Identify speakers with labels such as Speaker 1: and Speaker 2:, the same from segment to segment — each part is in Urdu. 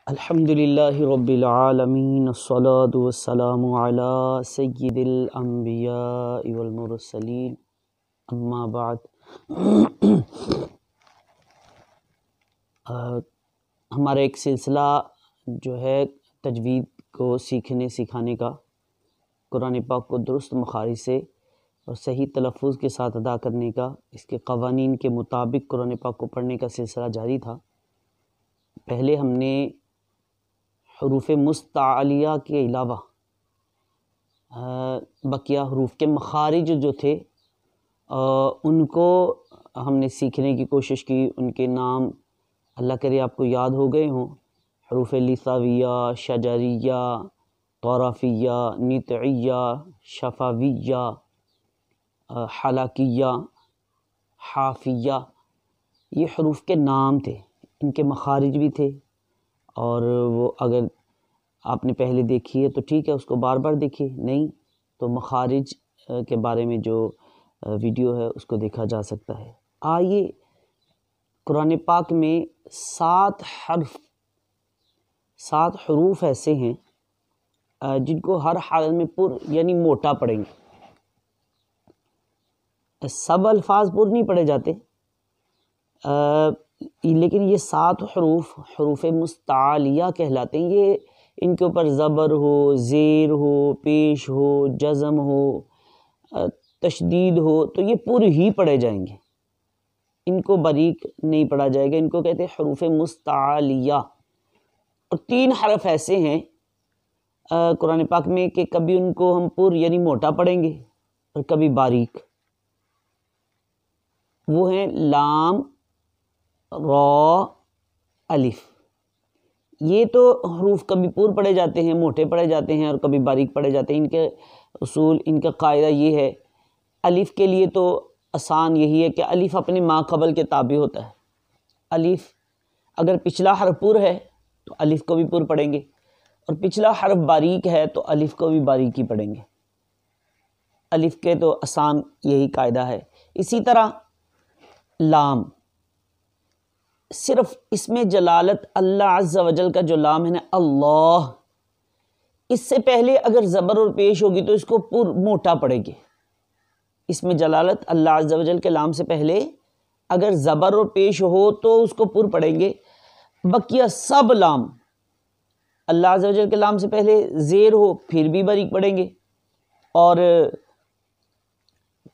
Speaker 1: الحمدللہ رب العالمین الصلاۃ والسلام علی سید الانبیاء والمرسلین اما بعد۔ ہمارا ایک سلسلہ جو ہے تجوید کو سیکھنے سکھانے کا، قرآن پاک کو درست مخارج سے اور صحیح تلفظ کے ساتھ ادا کرنے کا، اس کے قوانین کے مطابق قرآن پاک کو پڑھنے کا سلسلہ جاری تھا۔ پہلے ہم نے حروف مستعلیہ کے علاوہ بقیہ حروف کے مخارج جو تھے ان کو ہم نے سیکھنے کی کوشش کی۔ ان کے نام اللہ کرے آپ کو یاد ہو گئے ہوں: حروف لثویہ، شجریہ، طرفیہ، نطعیہ، شفویہ، حلقیہ، حافیہ۔ یہ حروف کے نام تھے، ان کے مخارج بھی تھے، اور وہ اگر آپ نے پہلے دیکھی ہے تو ٹھیک ہے، اس کو بار بار دیکھیے، نہیں تو مخارج کے بارے میں جو ویڈیو ہے اس کو دیکھا جا سکتا ہے۔ آئیے قرآن پاک میں 7 حروف ایسے ہیں جن کو ہر حالت میں یعنی موٹا پڑھیں گے۔ سب الفاظ نہیں پڑھے جاتے، لیکن یہ 7 حروف مستعلیہ کہلاتے ہیں۔ یہ ان کے اوپر زبر ہو، زیر ہو، پیش ہو، جزم ہو، تشدید ہو تو یہ پورے ہی پڑھے جائیں گے، ان کو باریک نہیں پڑھا جائے گا۔ ان کو کہتے ہیں حروف مستعلیہ۔ اور 3 حرف ایسے ہیں قرآن پاک میں کہ کبھی ان کو ہم یعنی موٹا پڑھیں گے اور کبھی باریک۔ وہ ہیں لام، را، الف۔ یہ تو حروف کبھی پڑھے جاتے ہیں، موٹے پڑھے جاتے ہیں، اور کبھی باریک پڑھے جاتے ہیں۔ ان کے اصول، ان کا قاعدہ یہ ہے، الف کے لیے تو آسان یہی ہے کہ الف اپنے ما قبل کے تابع ہوتا ہے۔ الف اگر پچھلا حرف پر ہے تو الف کو بھی پر پڑھیں گے، اور پچھلا حرف باریک ہے تو الف کو بھی باریک ہی پڑھیں گے۔ الف کے تو آسان یہی قاعدہ ہے۔ اسی طرح لام، صرف اس میں جلالت اللہ عز و جل کا جو لام ہے نا، اللہ، اس سے پہلے اگر زبر اور پیش ہوگی تو اس کو موٹا پڑے گی۔ اس میں جلالت اللہ عز و جل کے لام سے پہلے اگر زبر اور پیش ہو تو اس کو پڑھیں گے۔ بقیہ سب لام، اللہ عز و جل کے لام سے پہلے زیر ہو پھر بھی باریک پڑھیں گے، اور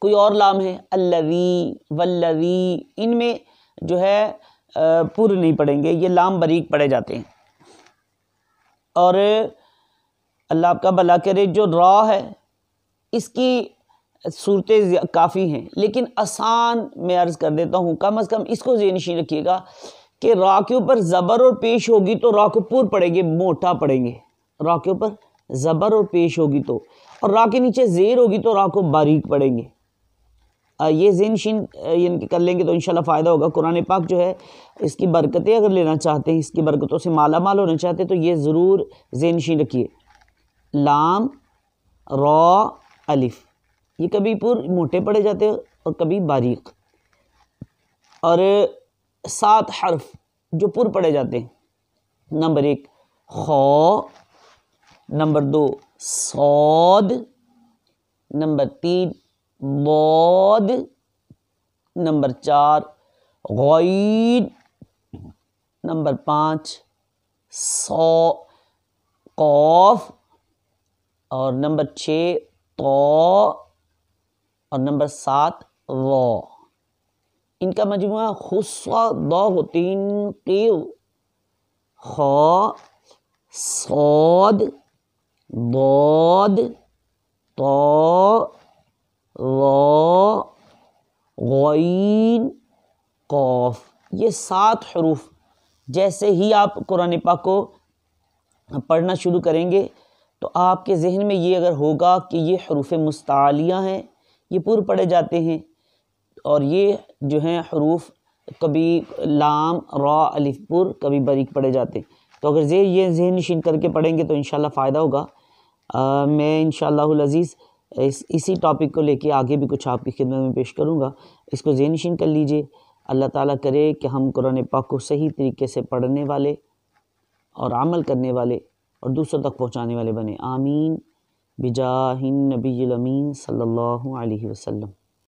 Speaker 1: کوئی اور لام ہے الذی والذی، ان میں جو ہے نہیں پڑھیں گے، یہ لام باریک پڑھے جاتے ہیں۔ اور اللہ آپ کا بھلا کرے، جو را ہے اس کی صورتیں کافی ہیں، لیکن آسان میں عرض کر دیتا ہوں، کم از کم اس کو ذہن نشین رکھیے گا کہ را کے اوپر زبر اور پیش ہوگی تو را کو پڑھیں گے، موٹا پڑھیں گے۔ را کے اوپر زبر اور پیش ہوگی تو، اور را کے نیچے زیر ہوگی تو را کو باریک پڑھیں گے۔ یہ ذہن نشین کر لیں گے تو انشاءاللہ فائدہ ہوگا۔ قرآن پاک جو ہے اس کی برکتیں اگر لینا چاہتے ہیں، اس کی برکتوں سے مالا مال ہونا چاہتے ہیں تو یہ ضرور ذہن نشین رکھیے، لام، را، الف، یہ کبھی موٹے پڑھے جاتے ہیں اور کبھی باریک۔ اور 7 حرف جو پڑھے جاتے ہیں: نمبر 1 خا، نمبر 2 صاد، نمبر 3 ضاد، نمبر 4 غین، نمبر 5 صا، قاف، اور نمبر 6 طا، اور نمبر 7 وا۔ ان کا مجموعہ خصہ ضا ہوتی قیو، خا، صاد، ضاد، طا، وا، غین، قاف۔ یہ 7 حروف جیسے ہی آپ قرآن پاک کو پڑھنا شروع کریں گے تو آپ کے ذہن میں یہ اگر ہوگا کہ یہ حروف مستعلیہ ہیں، یہ پڑھے جاتے ہیں، اور یہ جو ہیں حروف کبھی لام، را، الف کبھی باریک پڑھے جاتے ہیں، تو اگر یہ ذہن نشین کر کے پڑھیں گے تو انشاءاللہ فائدہ ہوگا۔ میں انشاءاللہ العزیز اسی ٹاپک کو لے کے آگے بھی کچھ آپ کی خدمت میں پیش کروں گا، اس کو ذہن نشین کر لیجئے۔ اللہ تعالیٰ کرے کہ ہم قرآن پاک کو صحیح طریقے سے پڑھنے والے اور عمل کرنے والے اور دوسروں تک پہنچانے والے بنے. آمین بجاہ النبی الامین صلی اللہ علیہ وسلم.